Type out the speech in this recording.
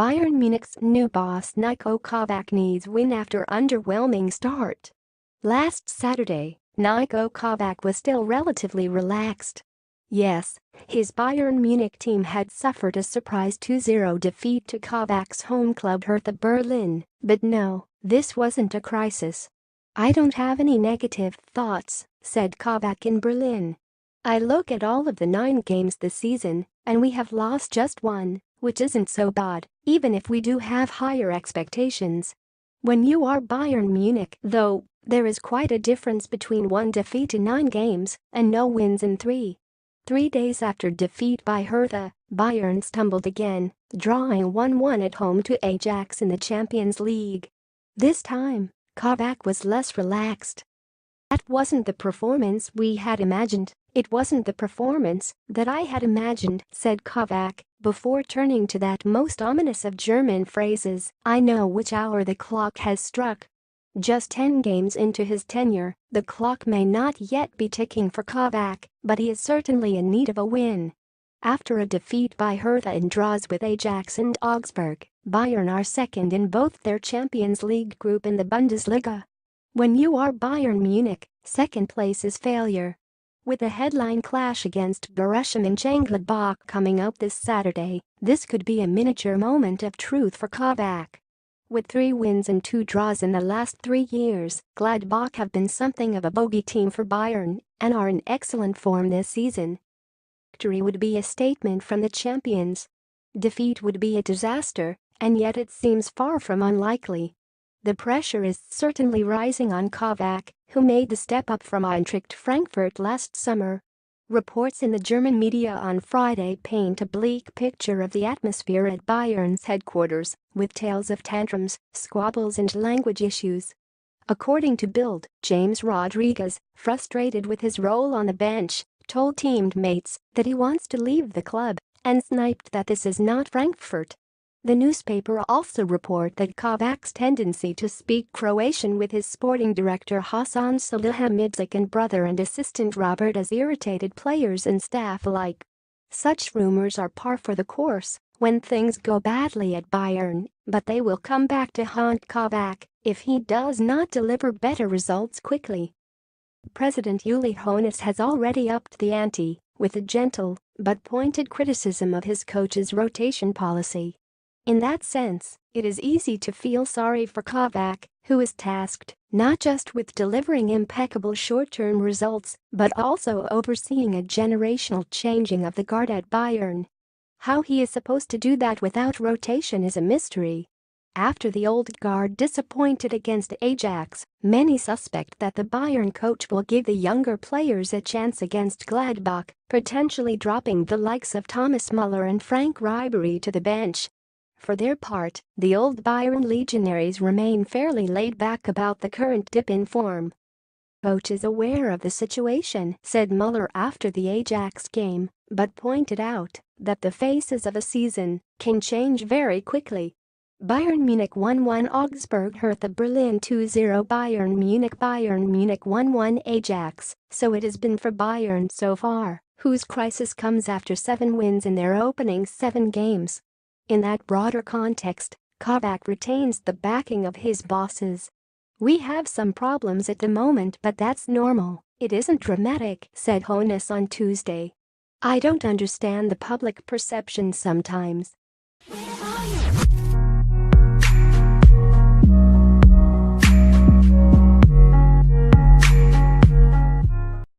Bayern Munich's new boss Niko Kovac needs win after underwhelming start. Last Saturday, Niko Kovac was still relatively relaxed. Yes, his Bayern Munich team had suffered a surprise 2-0 defeat to Kovac's home club Hertha Berlin, but no, this wasn't a crisis. "I don't have any negative thoughts," said Kovac in Berlin. "I look at all of the 9 games this season, and we have lost just one, which isn't so bad, even if we do have higher expectations. When you are Bayern Munich, though, there is quite a difference between one defeat in 9 games and no wins in 3. 3 days after defeat by Hertha, Bayern stumbled again, drawing 1-1 at home to Ajax in the Champions League. This time, Kovac was less relaxed. "That wasn't the performance we had imagined, it wasn't the performance that I had imagined," said Kovac, before turning to that most ominous of German phrases, "I know which hour the clock has struck." Just 10 games into his tenure, the clock may not yet be ticking for Kovac, but he is certainly in need of a win. After a defeat by Hertha and draws with Ajax and Augsburg, Bayern are second in both their Champions League group in the Bundesliga. When you are Bayern Munich, second place is failure. With a headline clash against Borussia Mönchengladbach coming up this Saturday, this could be a miniature moment of truth for Kovac. With 3 wins and 2 draws in the last 3 years, Gladbach have been something of a bogey team for Bayern and are in excellent form this season. Victory would be a statement from the champions. Defeat would be a disaster, and yet it seems far from unlikely. The pressure is certainly rising on Kovac, who made the step up from Eintracht Frankfurt last summer. Reports in the German media on Friday paint a bleak picture of the atmosphere at Bayern's headquarters, with tales of tantrums, squabbles and language issues. According to Bild, James Rodriguez, frustrated with his role on the bench, told teammates that he wants to leave the club and sniped that this is not Frankfurt. The newspaper also reported that Kovac's tendency to speak Croatian with his sporting director Hasan Salihamidzic and brother and assistant Robert has irritated players and staff alike. Such rumors are par for the course when things go badly at Bayern, but they will come back to haunt Kovac if he does not deliver better results quickly. President Uli Hoeneß has already upped the ante with a gentle but pointed criticism of his coach's rotation policy. In that sense, it is easy to feel sorry for Kovac, who is tasked not just with delivering impeccable short-term results but also overseeing a generational changing of the guard at Bayern. How he is supposed to do that without rotation is a mystery. After the old guard disappointed against Ajax, many suspect that the Bayern coach will give the younger players a chance against Gladbach, potentially dropping the likes of Thomas Müller and Frank Ribery to the bench. For their part, the old Bayern legionaries remain fairly laid back about the current dip in form. "Coach is aware of the situation," said Müller after the Ajax game, but pointed out that the phases of a season can change very quickly. Bayern Munich 1-1 Augsburg Hertha Berlin 2-0 Bayern Munich 1-1 Ajax, so it has been for Bayern so far, whose crisis comes after 7 wins in their opening 7 games. In that broader context, Kovac retains the backing of his bosses. "We have some problems at the moment, but that's normal, it isn't dramatic," said Hoeneß on Tuesday. "I don't understand the public perception sometimes.